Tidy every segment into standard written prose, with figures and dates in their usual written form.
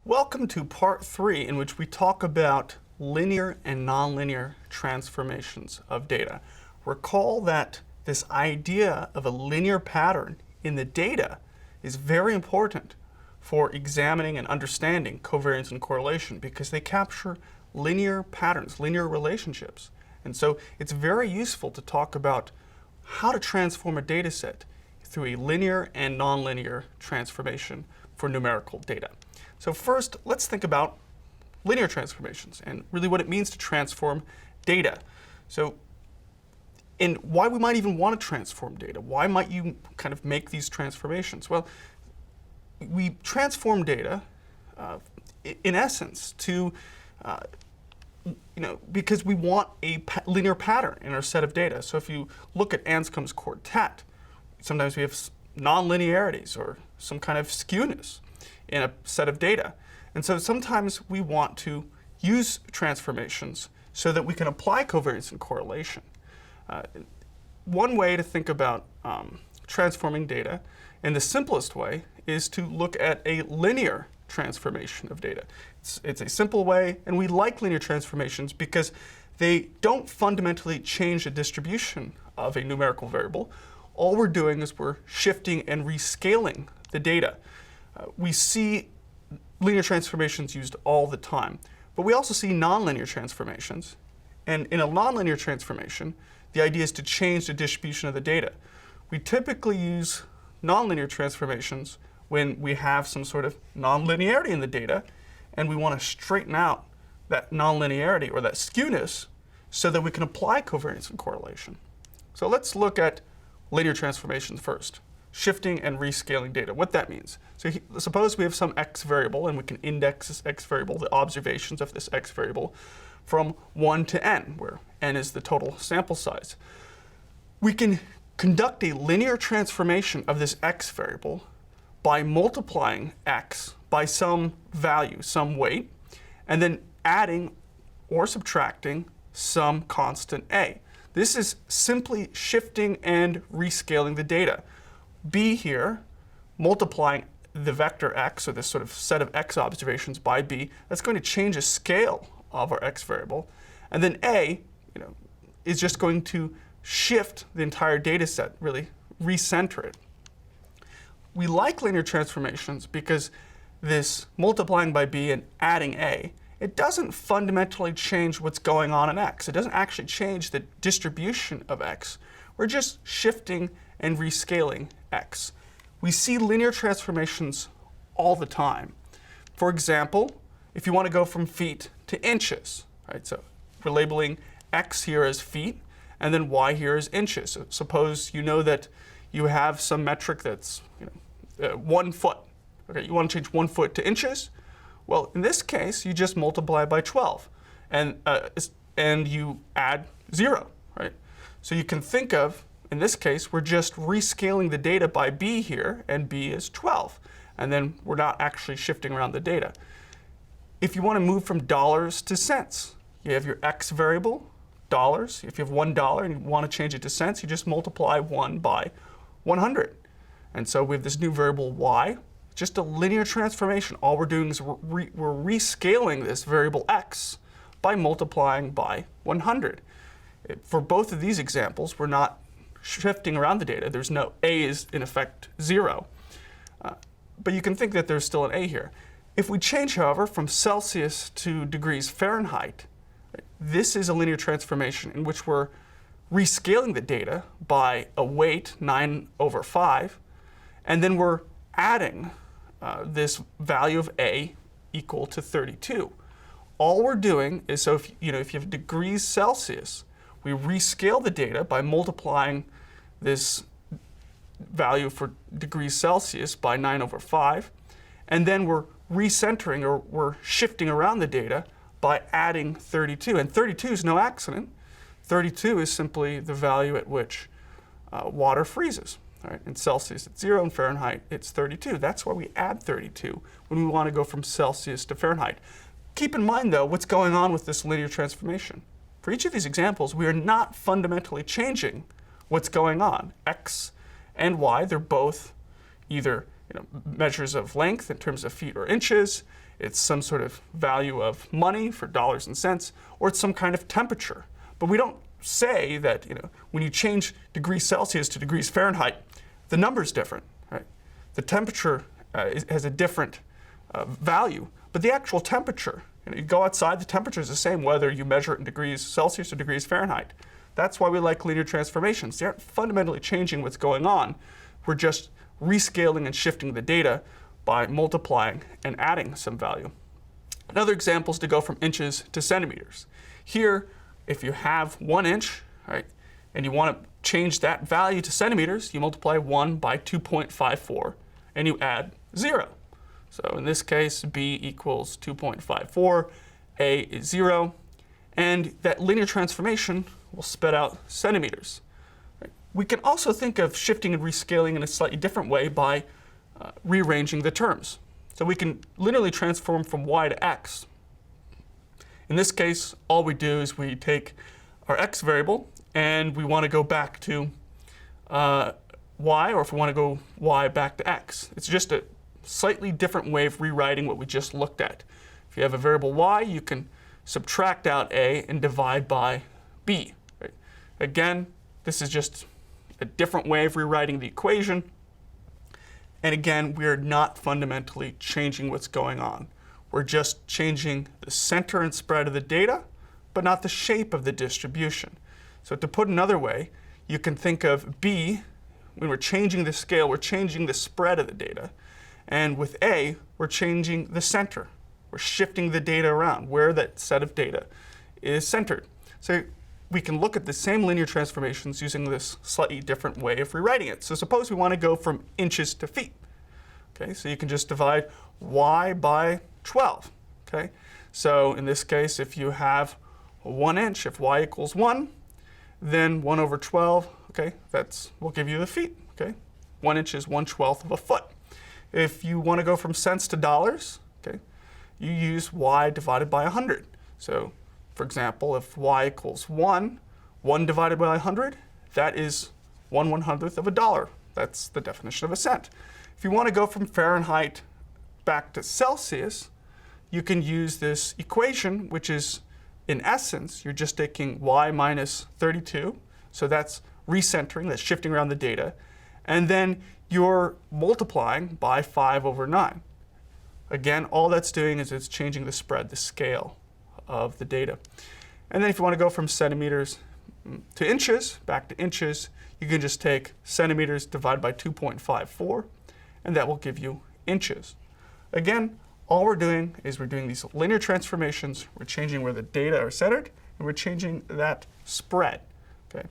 Welcome to part 3, in which we talk about linear and nonlinear transformations of data. Recall that this idea of a linear pattern in the data is very important for examining and understanding covariance and correlation because they capture linear patterns, linear relationships. And so it's very useful to talk about how to transform a data set through a linear and nonlinear transformation for numerical data. So first, let's think about linear transformations and really what it means to transform data. And why we might even want to transform data. Why might you kind of make these transformations? Well, we transform data in essence to, because we want a linear pattern in our set of data. So if you look at Anscombe's quartet, sometimes we have nonlinearities or some kind of skewness in a set of data. And so sometimes we want to use transformations so that we can apply covariance and correlation. One way to think about transforming data in the simplest way is to look at a linear transformation of data. It's a simple way, and we like linear transformations because they don't fundamentally change the distribution of a numerical variable. All we're doing is we're shifting and rescaling the data. We see linear transformations used all the time, but we also see nonlinear transformations. And in a nonlinear transformation, the idea is to change the distribution of the data. We typically use nonlinear transformations when we have some sort of nonlinearity in the data, and we want to straighten out that nonlinearity or that skewness so that we can apply covariance and correlation. So let's look at linear transformations first. Shifting and rescaling data, what that means. So suppose we have some x variable and we can index this x variable, the observations of this x variable, from 1 to n, where n is the total sample size. We can conduct a linear transformation of this x variable by multiplying x by some value, some weight, and then adding or subtracting some constant a. This is simply shifting and rescaling the data. B here, multiplying the vector x, or this sort of set of x observations, by b, that's going to change the scale of our x variable. And then a, is just going to shift the entire data set, really recenter it. We like linear transformations because this multiplying by b and adding a, it doesn't fundamentally change what's going on in x. It doesn't actually change the distribution of x. We're just shifting and rescaling x. We see linear transformations all the time. For example, if you want to go from feet to inches, right? So we're labeling x here as feet, and then y here as inches. So suppose you know that you have some metric that's 1 foot. Okay, you want to change 1 foot to inches? Well, in this case, you just multiply by 12, and you add 0, right? So you can think of, in this case, we're just rescaling the data by b here, and b is 12. And then we're not actually shifting around the data. If you want to move from dollars to cents, you have your x variable, dollars. If you have $1 and you want to change it to cents, you just multiply 1 by 100. And so we have this new variable y, just a linear transformation. All we're doing is we're rescaling this variable x by multiplying by 100. For both of these examples, we're not shifting around the data. There's no a is in effect 0. But you can think that there's still an a here. If we change, however, from Celsius to degrees Fahrenheit, this is a linear transformation in which we're rescaling the data by a weight, 9/5, and then we're adding this value of a equal to 32. All we're doing is, so if you have degrees Celsius, we rescale the data by multiplying this value for degrees Celsius by 9/5, and then we're recentering, or we're shifting around the data by adding 32. And 32 is no accident. 32 is simply the value at which water freezes. Right? In Celsius it's 0, in Fahrenheit it's 32. That's why we add 32 when we want to go from Celsius to Fahrenheit. Keep in mind, though, what's going on with this linear transformation. For each of these examples, we are not fundamentally changing what's going on. X and y, they're both either measures of length in terms of feet or inches, it's some sort of value of money for dollars and cents, or it's some kind of temperature. But we don't say that when you change degrees Celsius to degrees Fahrenheit, the number's different. Right? The temperature has a different value, but the actual temperature, you go outside, the temperature is the same whether you measure it in degrees Celsius or degrees Fahrenheit. That's why we like linear transformations. They aren't fundamentally changing what's going on. We're just rescaling and shifting the data by multiplying and adding some value. Another example is to go from inches to centimeters. Here, if you have 1 inch, right, and you want to change that value to centimeters, you multiply 1 by 2.54, and you add 0. So in this case, b equals 2.54, a is 0, and that linear transformation will spit out centimeters. Right? We can also think of shifting and rescaling in a slightly different way by rearranging the terms. So we can linearly transform from y to x. In this case, all we do is we take our x variable and we want to go back to y, or if we want to go y back to x. It's just a slightly different way of rewriting what we just looked at. If you have a variable y, you can subtract out a and divide by b. Right? Again, this is just a different way of rewriting the equation. And again, we're not fundamentally changing what's going on. We're just changing the center and spread of the data, but not the shape of the distribution. So to put another way, you can think of b, when we're changing the scale, we're changing the spread of the data. And with a, we're changing the center. We're shifting the data around where that set of data is centered. So we can look at the same linear transformations using this slightly different way of rewriting it. So suppose we want to go from inches to feet. Okay, so you can just divide y by 12. Okay, so in this case, if you have 1 inch, if y equals 1, then 1 over 12, okay, will give you the feet. Okay, 1 inch is 1/12 of a foot. If you want to go from cents to dollars, okay, you use y divided by 100. So for example, if y equals 1, 1 divided by 100, that is 1/100th of a dollar. That's the definition of a cent. If you want to go from Fahrenheit back to Celsius, you can use this equation, which is, in essence, you're just taking y minus 32. So that's recentering, that's shifting around the data. And then you're multiplying by 5 over 9. Again, all that's doing is it's changing the spread, the scale of the data. And then if you want to go from centimeters to inches, back to inches, you can just take centimeters divided by 2.54, and that will give you inches. Again, all we're doing is we're doing these linear transformations. We're changing where the data are centered, and we're changing that spread. Okay.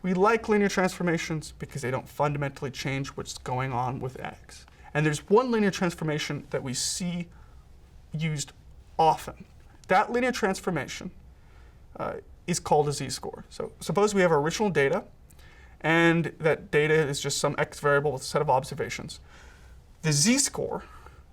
We like linear transformations because they don't fundamentally change what's going on with x. And there's one linear transformation that we see used often. That linear transformation is called a z-score. So suppose we have our original data, and that data is just some x variable with a set of observations. The z-score,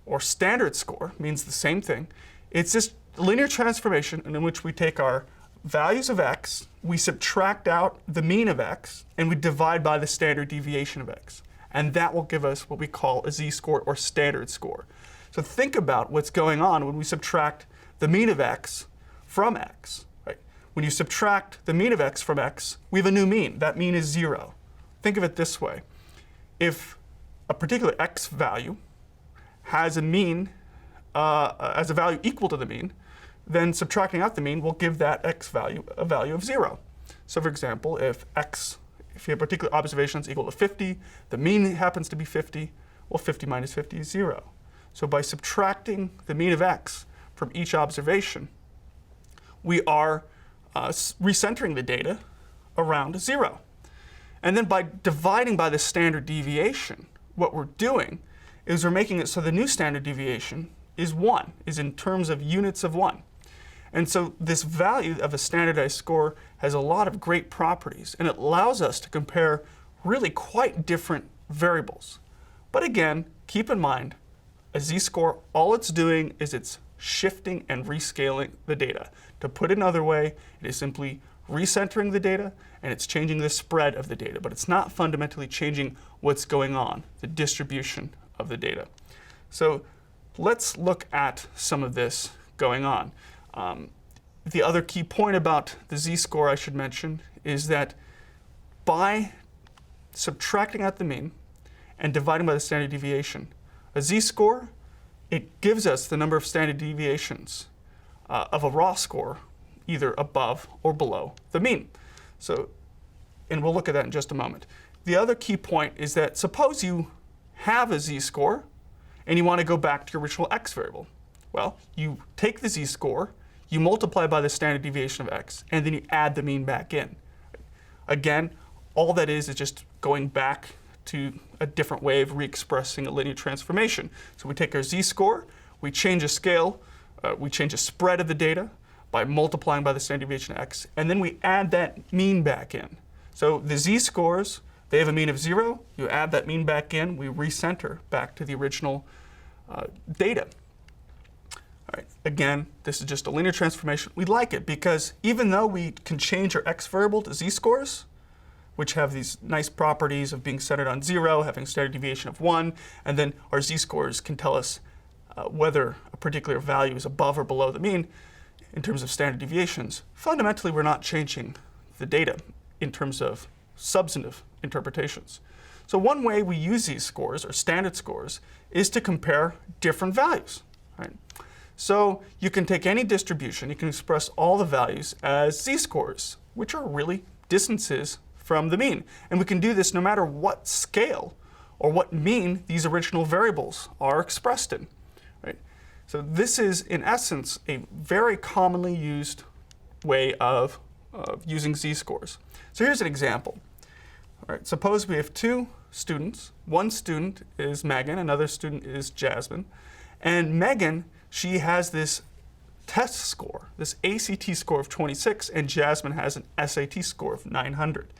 or standard score, means the same thing. It's this linear transformation in which we take our values of x, we subtract out the mean of x, and we divide by the standard deviation of x. And that will give us what we call a z-score or standard score. So think about what's going on when we subtract the mean of x from x. Right? When you subtract the mean of x from x, we have a new mean. That mean is 0. Think of it this way. If a particular x value has a mean, as a value equal to the mean, then subtracting out the mean will give that x value a value of 0. So for example, if you have particular observations equal to 50, the mean happens to be 50, well 50 minus 50 is 0. So by subtracting the mean of x from each observation, we are recentering the data around 0. And then by dividing by the standard deviation, what we're doing is we're making it so the new standard deviation is 1, is in terms of units of 1. And so this value of a standardized score has a lot of great properties, and it allows us to compare really quite different variables. But again, keep in mind, a z-score, all it's doing is it's shifting and rescaling the data. To put it another way, it is simply recentering the data, and it's changing the spread of the data, but it's not fundamentally changing what's going on, the distribution of the data. So let's look at some of this going on. The other key point about the z-score I should mention is that by subtracting out the mean and dividing by the standard deviation, a z-score, it gives us the number of standard deviations of a raw score, either above or below the mean. So, and we'll look at that in just a moment. The other key point is that suppose you have a z-score and you want to go back to your original x variable. Well, you take the z-score, you multiply by the standard deviation of x, and then you add the mean back in. Again, all that is just going back to a different way of re-expressing a linear transformation. So we take our z-score, we change a scale, we change a spread of the data by multiplying by the standard deviation of x, and then we add that mean back in. So the z-scores, they have a mean of 0, you add that mean back in, we recenter back to the original data. All right. Again, this is just a linear transformation. We like it because even though we can change our x variable to z-scores, which have these nice properties of being centered on 0, having a standard deviation of 1, and then our z-scores can tell us whether a particular value is above or below the mean in terms of standard deviations. Fundamentally, we're not changing the data in terms of substantive interpretations. So one way we use these scores, or standard scores, is to compare different values. Right? So you can take any distribution, you can express all the values as z-scores, which are really distances from the mean. And we can do this no matter what scale or what mean these original variables are expressed in. Right? So this is, in essence, a very commonly used way of using z-scores. So here's an example. All right, suppose we have two students. One student is Megan, another student is Jasmine. And Megan, she has this test score, this ACT score of 26, and Jasmine has an SAT score of 900.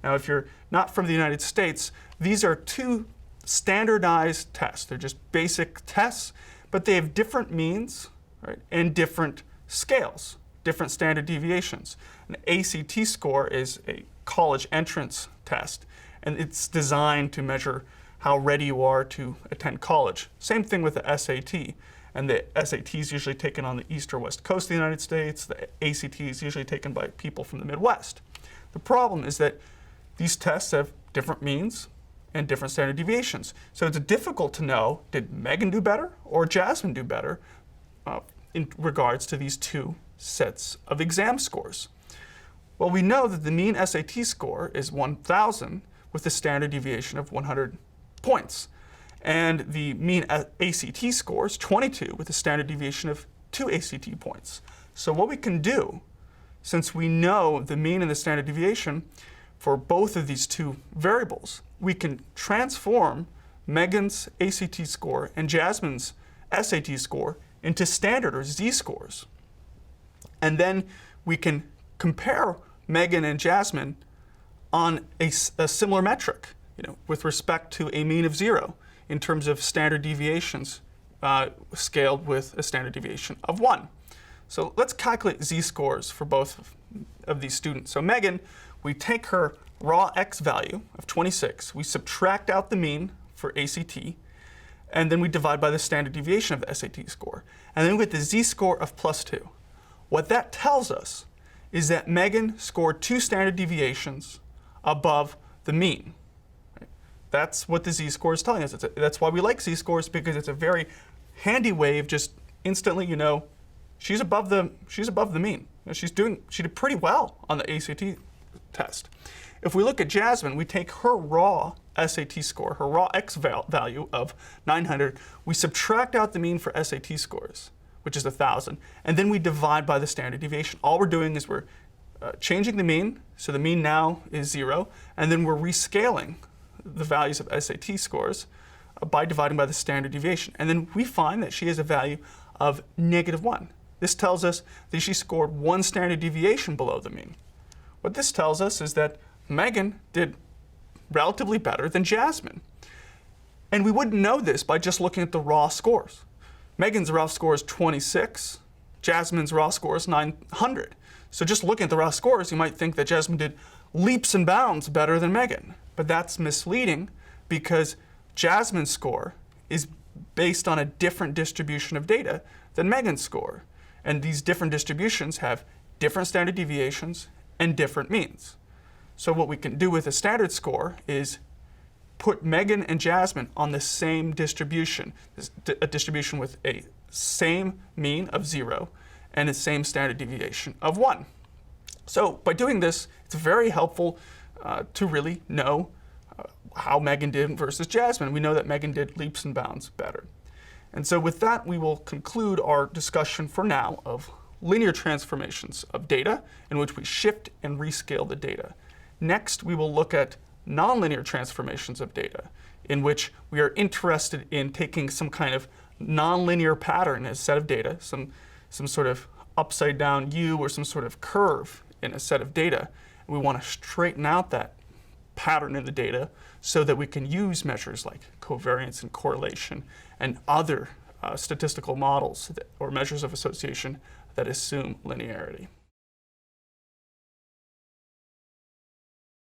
Now, if you're not from the United States, these are two standardized tests. They're just basic tests, but they have different means, right, and different scales, different standard deviations. An ACT score is a college entrance test, and it's designed to measure how ready you are to attend college. Same thing with the SAT. And the SAT is usually taken on the east or west coast of the United States. The ACT is usually taken by people from the Midwest. The problem is that these tests have different means and different standard deviations. So it's difficult to know, did Megan do better or Jasmine do better in regards to these two sets of exam scores? Well, we know that the mean SAT score is 1,000 with a standard deviation of 100 points. And the mean ACT score is 22 with a standard deviation of 2 ACT points. So what we can do, since we know the mean and the standard deviation for both of these two variables, we can transform Megan's ACT score and Jasmine's SAT score into standard or z-scores. And then we can compare Megan and Jasmine on a similar metric, with respect to a mean of 0. In terms of standard deviations scaled with a standard deviation of 1. So let's calculate z-scores for both of these students. So Megan, we take her raw x value of 26, we subtract out the mean for ACT, and then we divide by the standard deviation of the SAT score. And then we get the z-score of +2. What that tells us is that Megan scored 2 standard deviations above the mean. That's what the z-score is telling us. That's why we like z-scores, because it's a very handy way of just instantly, she's above the mean. She did pretty well on the ACT test. If we look at Jasmine, we take her raw SAT score, her raw x value of 900, we subtract out the mean for SAT scores, which is 1,000, and then we divide by the standard deviation. All we're doing is we're changing the mean, so the mean now is 0, and then we're rescaling the values of SAT scores by dividing by the standard deviation. And then we find that she has a value of -1. This tells us that she scored 1 standard deviation below the mean. What this tells us is that Megan did relatively better than Jasmine. And we wouldn't know this by just looking at the raw scores. Megan's raw score is 26, Jasmine's raw score is 900. So just looking at the raw scores, you might think that Jasmine did leaps and bounds better than Megan. But that's misleading because Jasmine's score is based on a different distribution of data than Megan's score. And these different distributions have different standard deviations and different means. So what we can do with a standard score is put Megan and Jasmine on the same distribution, a distribution with a same mean of 0 and a same standard deviation of 1. So by doing this, it's very helpful to really know how Megan did versus Jasmine. We know that Megan did leaps and bounds better. And so with that, we will conclude our discussion for now of linear transformations of data in which we shift and rescale the data. Next, we will look at nonlinear transformations of data in which we are interested in taking some kind of nonlinear pattern in a set of data, some sort of upside down U or some sort of curve in a set of data. And we want to straighten out that pattern in the data so that we can use measures like covariance and correlation and other statistical models or measures of association that assume linearity.